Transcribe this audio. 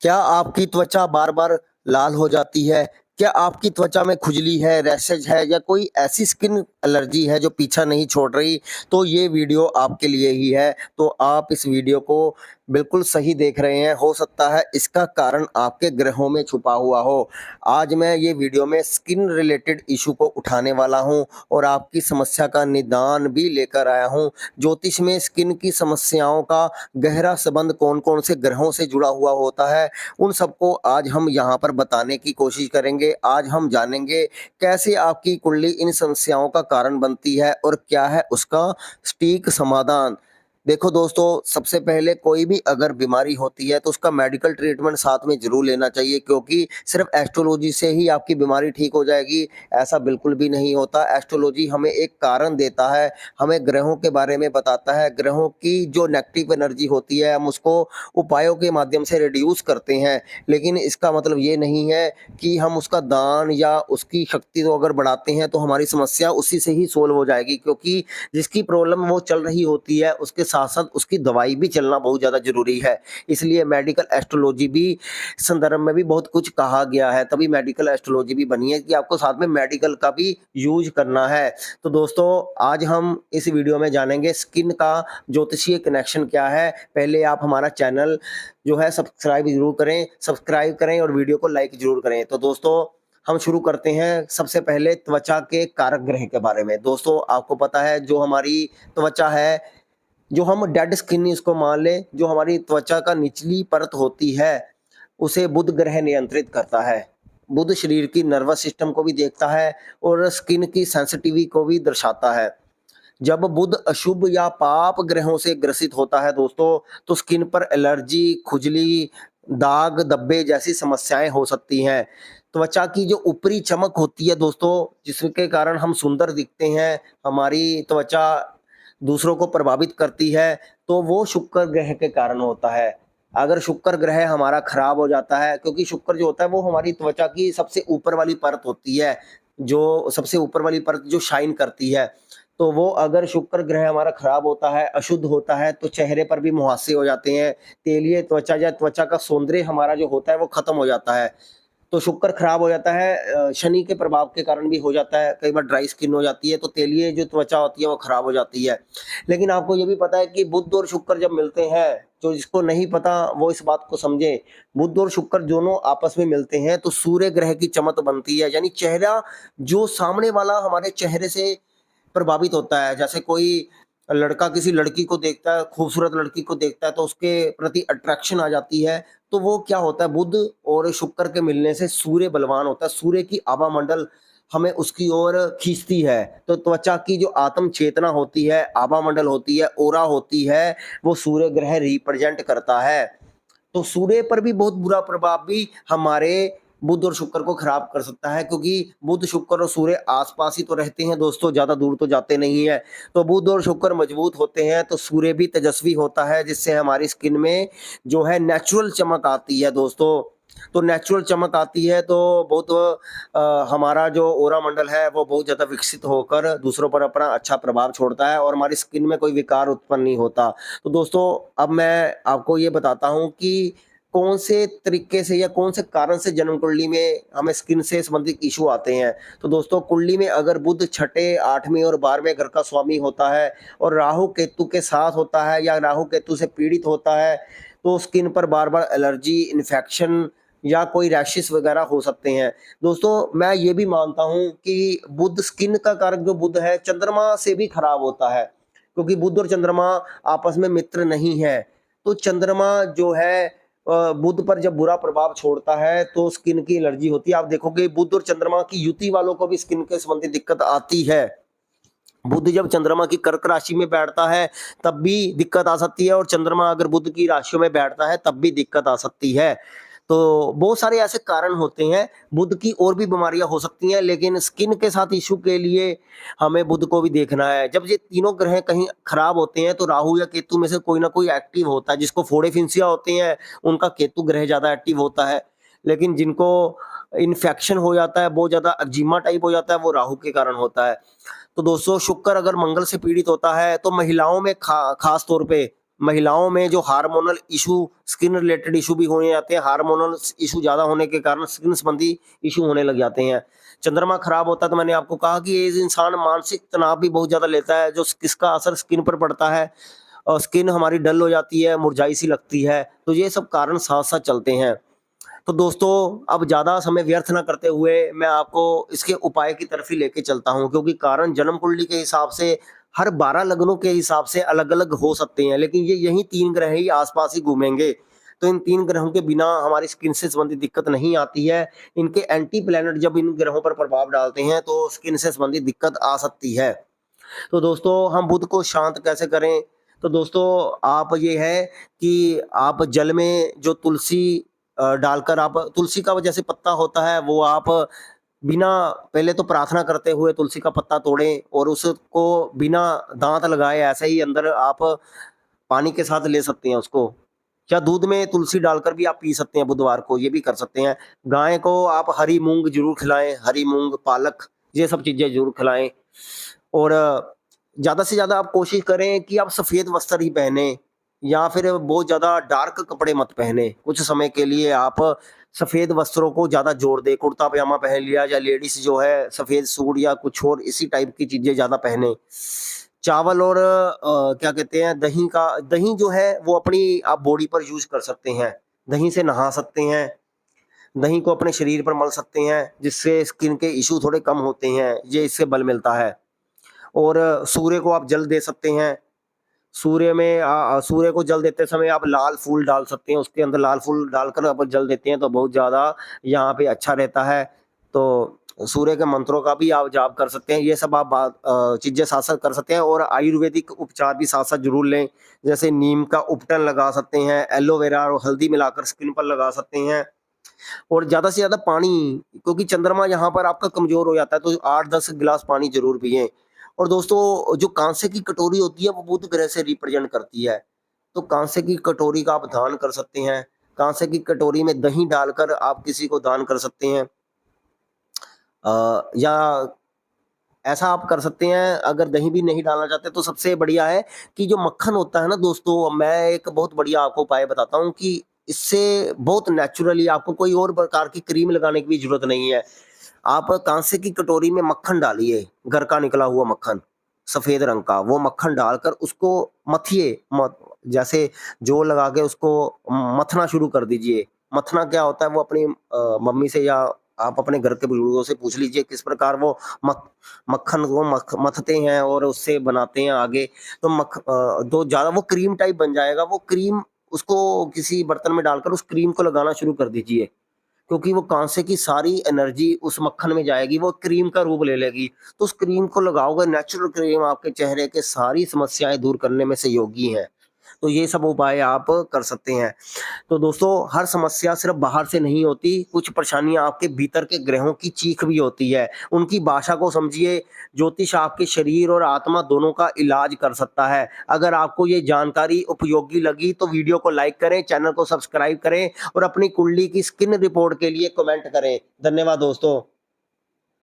क्या आपकी त्वचा बार-बार लाल हो जाती है? क्या आपकी त्वचा में खुजली है, रैशेज़ है या कोई ऐसी स्किन एलर्जी है जो पीछा नहीं छोड़ रही? तो ये वीडियो आपके लिए ही है। तो आप इस वीडियो को बिल्कुल सही देख रहे हैं। हो सकता है इसका कारण आपके ग्रहों में छुपा हुआ हो। आज मैं ये वीडियो में स्किन रिलेटेड इश्यू को उठाने वाला हूँ और आपकी समस्या का निदान भी लेकर आया हूँ। ज्योतिष में स्किन की समस्याओं का गहरा संबंध कौन-कौन से ग्रहों से जुड़ा हुआ होता है, उन सबको आज हम यहाँ पर बताने की कोशिश करेंगे। आज हम जानेंगे कैसे आपकी कुंडली इन समस्याओं का कारण बनती है और क्या है उसका सटीक समाधान। देखो दोस्तों, सबसे पहले कोई भी अगर बीमारी होती है तो उसका मेडिकल ट्रीटमेंट साथ में ज़रूर लेना चाहिए, क्योंकि सिर्फ एस्ट्रोलॉजी से ही आपकी बीमारी ठीक हो जाएगी, ऐसा बिल्कुल भी नहीं होता। एस्ट्रोलॉजी हमें एक कारण देता है, हमें ग्रहों के बारे में बताता है, ग्रहों की जो नेगेटिव एनर्जी होती है हम उसको उपायों के माध्यम से रिड्यूस करते हैं। लेकिन इसका मतलब ये नहीं है कि हम उसका दान या उसकी शक्ति को अगर बढ़ाते हैं तो हमारी समस्या उसी से ही सोल्व हो जाएगी, क्योंकि जिसकी प्रॉब्लम वो चल रही होती है उसके साथ-साथ उसकी दवाई भी चलना बहुत ज़्यादा ज़रूरी है। इसलिए मेडिकल एस्ट्रोलॉजी भी संदर्भ में भी बहुत कुछ कहा गया है, तभी मेडिकल एस्ट्रोलॉजी भी बनी है कि आपको साथ में मेडिकल का भी यूज़ करना है। तो दोस्तों, आज हम इस वीडियो में जानेंगे स्किन का ज्योतिषीय कनेक्शन क्या है। पहले आप हमारा चैनल जो है सब्सक्राइब ज़रूर करें, सब्सक्राइब करें और वीडियो को लाइक ज़रूर करें। तो दोस्तों, हम शुरू करते हैं सबसे पहले त्वचा के कारक ग्रह के बारे में। दोस्तों, आपको पता है जो हमारी त्वचा है, जो हम डेड स्किन इसको मान लें, जो हमारी त्वचा का निचली परत होती है, उसे बुध ग्रह नियंत्रित करता है। बुध शरीर की नर्वस सिस्टम को भी देखता है और स्किन की सेंसिटिविटी को भी दर्शाता है। जब बुध अशुभ या पाप ग्रहों से ग्रसित होता है दोस्तों, तो स्किन पर एलर्जी, खुजली, दाग, धब्बे जैसी समस्याएं हो सकती हैं। त्वचा की जो ऊपरी चमक होती है दोस्तों, जिसके कारण हम सुंदर दिखते हैं, हमारी त्वचा दूसरों को प्रभावित करती है, तो वो शुक्र ग्रह के कारण होता है। अगर शुक्र ग्रह हमारा खराब हो जाता है, क्योंकि शुक्र जो होता है वो हमारी त्वचा की सबसे ऊपर वाली परत होती है, जो सबसे ऊपर वाली परत जो शाइन करती है। तो वो अगर शुक्र ग्रह हमारा खराब होता है, अशुद्ध होता है, तो चेहरे पर भी मुहासे हो जाते हैं, तेलीय त्वचा या त्वचा का सौंदर्य हमारा जो होता है वो खत्म हो जाता है। तो शुक्र खराब हो जाता है, शनि के प्रभाव के कारण भी हो जाता है, कई बार ड्राई स्किन हो जाती है, तो तेलीय जो त्वचा होती है वो खराब हो जाती है। लेकिन आपको ये भी पता है कि बुध और शुक्र जब मिलते हैं, तो जिसको नहीं पता वो इस बात को समझे, बुध और शुक्र दोनों आपस में मिलते हैं तो सूर्य ग्रह की चमक बनती है, यानी चेहरा जो सामने वाला हमारे चेहरे से प्रभावित होता है। जैसे कोई लड़का किसी लड़की को देखता है, खूबसूरत लड़की को देखता है तो उसके प्रति अट्रैक्शन आ जाती है। तो वो क्या होता है, बुध और शुक्र के मिलने से सूर्य बलवान होता है, सूर्य की आभा मंडल हमें उसकी ओर खींचती है। तो त्वचा की जो आत्म चेतना होती है, आभा मंडल होती है, ऑरा होती है, वो सूर्य ग्रह रिप्रेजेंट करता है। तो सूर्य पर भी बहुत बुरा प्रभाव भी हमारे बुध और शुक्र को खराब कर सकता है, क्योंकि बुध, शुक्र और सूर्य आसपास ही तो रहते हैं दोस्तों, ज़्यादा दूर तो जाते नहीं है। तो बुध और शुक्र मजबूत होते हैं तो सूर्य भी तेजस्वी होता है, जिससे हमारी स्किन में जो है नेचुरल चमक आती है दोस्तों। तो नेचुरल चमक आती है तो बहुत हमारा जो ऑरा मंडल है वो बहुत ज़्यादा विकसित होकर दूसरों पर अपना अच्छा प्रभाव छोड़ता है और हमारी स्किन में कोई विकार उत्पन्न नहीं होता। तो दोस्तों, अब मैं आपको ये बताता हूँ कि कौन से तरीके से या कौन से कारण से जन्म कुंडली में हमें स्किन से संबंधित इश्यू आते हैं। तो दोस्तों, कुंडली में अगर बुध छठे, 8वें और 12वें घर का स्वामी होता है और राहु केतु के साथ होता है या राहु केतु से पीड़ित होता है, तो स्किन पर बार-बार एलर्जी, इन्फेक्शन या कोई रैशेस वगैरह हो सकते हैं। दोस्तों, मैं ये भी मानता हूँ कि बुध, स्किन का कारक जो बुध है, चंद्रमा से भी खराब होता है, क्योंकि बुध और चंद्रमा आपस में मित्र नहीं है। तो चंद्रमा जो है बुध पर जब बुरा प्रभाव छोड़ता है तो स्किन की एलर्जी होती है। आप देखोगे बुध और चंद्रमा की युति वालों को भी स्किन के संबंधी दिक्कत आती है। बुध जब चंद्रमा की कर्क राशि में बैठता है तब भी दिक्कत आ सकती है और चंद्रमा अगर बुध की राशियों में बैठता है तब भी दिक्कत आ सकती है। तो बहुत सारे ऐसे कारण होते हैं, बुध की और भी बीमारियां हो सकती हैं, लेकिन स्किन के साथ इश्यू के लिए हमें बुध को भी देखना है। जब ये तीनों ग्रह कहीं खराब होते हैं तो राहु या केतु में से कोई ना कोई एक्टिव होता है। जिसको फोड़े फिंसिया होते हैं उनका केतु ग्रह ज्यादा एक्टिव होता है, लेकिन जिनको इन्फेक्शन हो जाता है, बहुत ज्यादा एक्जिमा टाइप हो जाता है, वो राहु के कारण होता है। तो दोस्तों, शुक्र अगर मंगल से पीड़ित होता है तो महिलाओं में खास तौर पे महिलाओं में जो hormonal issue, skin related issue भी होने जाते हैं। हार्मोनल इशू ज़्यादा होने के कारण स्किन संबंधी इशू होने लग जाते हैं। चंद्रमा खराब होता है तो मैंने आपको कहा कि ये इंसान मानसिक तनाव भी बहुत ज़्यादा लेता है, जो किसका असर स्किन पर पड़ता है और स्किन हमारी डल हो जाती है, मुरझाई सी लगती है। तो ये सब कारण साथ-साथ चलते हैं। तो दोस्तों, अब ज़्यादा समय व्यर्थ ना करते हुए मैं आपको इसके उपाय की तरफ ही लेके चलता हूँ, क्योंकि कारण जन्म कुंडली के हिसाब से हर 12 लग्नों के हिसाब से अलग-अलग हो सकते हैं, लेकिन ये यही 3 ग्रह ही आस-पास ही घूमेंगे। तो इन 3 ग्रहों के बिना हमारी स्किन से संबंधित दिक्कत नहीं आती है। इनके एंटी प्लैनेट जब इन ग्रहों पर प्रभाव डालते हैं तो स्किन से संबंधित दिक्कत आ सकती है। तो दोस्तों, हम बुध को शांत कैसे करें? तो दोस्तों, आप ये है कि आप जल में जो तुलसी डालकर, आप तुलसी का जैसे पत्ता होता है वो आप बिना, पहले तो प्रार्थना करते हुए तुलसी का पत्ता तोड़ें और उसको बिना दांत लगाए ऐसे ही अंदर आप पानी के साथ ले सकते हैं उसको, या दूध में तुलसी डालकर भी आप पी सकते हैं बुधवार को, ये भी कर सकते हैं। गाय को आप हरी मूंग जरूर खिलाएं, हरी मूंग, पालक, ये सब चीजें जरूर खिलाएं। और ज़्यादा से ज़्यादा आप कोशिश करें कि आप सफ़ेद वस्त्र ही पहने, या फिर बहुत ज़्यादा डार्क कपड़े मत पहने। कुछ समय के लिए आप सफ़ेद वस्त्रों को ज़्यादा जोर दें, कुर्ता पजामा पहन लिया, या लेडीज़ जो है सफ़ेद सूट या कुछ और इसी टाइप की चीज़ें ज़्यादा पहने। चावल और क्या कहते हैं, दही जो है वो अपनी आप बॉडी पर यूज़ कर सकते हैं। दही से नहा सकते हैं, दही को अपने शरीर पर मल सकते हैं, जिससे स्किन के इश्यू थोड़े कम होते हैं, ये इससे बल मिलता है। और सूर्य को आप जल दे सकते हैं। सूर्य को जल देते समय आप लाल फूल डाल सकते हैं, उसके अंदर लाल फूल डालकर आप जल देते हैं तो बहुत ज़्यादा यहाँ पे अच्छा रहता है। तो सूर्य के मंत्रों का भी आप जाप कर सकते हैं। ये सब आप चीज़ें साथ-साथ कर सकते हैं, और आयुर्वेदिक उपचार भी साथ-साथ ज़रूर लें। जैसे नीम का उपटन लगा सकते हैं, एलोवेरा और हल्दी मिलाकर स्किन पर लगा सकते हैं। और ज़्यादा से ज़्यादा पानी, क्योंकि चंद्रमा यहाँ पर आपका कमज़ोर हो जाता है, तो 8-10 गिलास पानी ज़रूर पिएँ। और दोस्तों, जो कांसे की कटोरी होती है वो बुध ग्रह से रिप्रेजेंट करती है, तो कांसे की कटोरी का आप दान कर सकते हैं। कांसे की कटोरी में दही डालकर आप किसी को दान कर सकते हैं। या ऐसा आप कर सकते हैं, अगर दही भी नहीं डालना चाहते तो सबसे बढ़िया है कि जो मक्खन होता है ना दोस्तों, मैं एक बहुत बढ़िया आपको उपाय बताता हूँ कि इससे बहुत नेचुरली, आपको कोई और प्रकार की क्रीम लगाने की भी ज़रूरत नहीं है। आप कांसे की कटोरी में मक्खन डालिए, घर का निकला हुआ मक्खन, सफ़ेद रंग का, वो मक्खन डालकर उसको मथिए, जैसे जोर लगा के उसको मथना शुरू कर दीजिए। मथना क्या होता है वो अपनी मम्मी से या आप अपने घर के बुजुर्गों से पूछ लीजिए किस प्रकार वो मक मक्खन को मथते हैं और उससे बनाते हैं आगे। तो तो ज़्यादा वो क्रीम टाइप बन जाएगा। वो क्रीम, उसको किसी बर्तन में डालकर उस क्रीम को लगाना शुरू कर दीजिए, क्योंकि वो कांसे की सारी एनर्जी उस मक्खन में जाएगी, वो क्रीम का रूप ले लेगी। तो उस क्रीम को लगाओगे, नेचुरल क्रीम आपके चेहरे के सारी समस्याएँ दूर करने में सहयोगी है। तो ये सब उपाय आप कर सकते हैं। तो दोस्तों, हर समस्या सिर्फ बाहर से नहीं होती, कुछ परेशानियाँ आपके भीतर के ग्रहों की चीख भी होती है। उनकी भाषा को समझिए। ज्योतिष आपके शरीर और आत्मा दोनों का इलाज कर सकता है। अगर आपको ये जानकारी उपयोगी लगी तो वीडियो को लाइक करें, चैनल को सब्सक्राइब करें और अपनी कुंडली की स्किन रिपोर्ट के लिए कमेंट करें। धन्यवाद दोस्तों।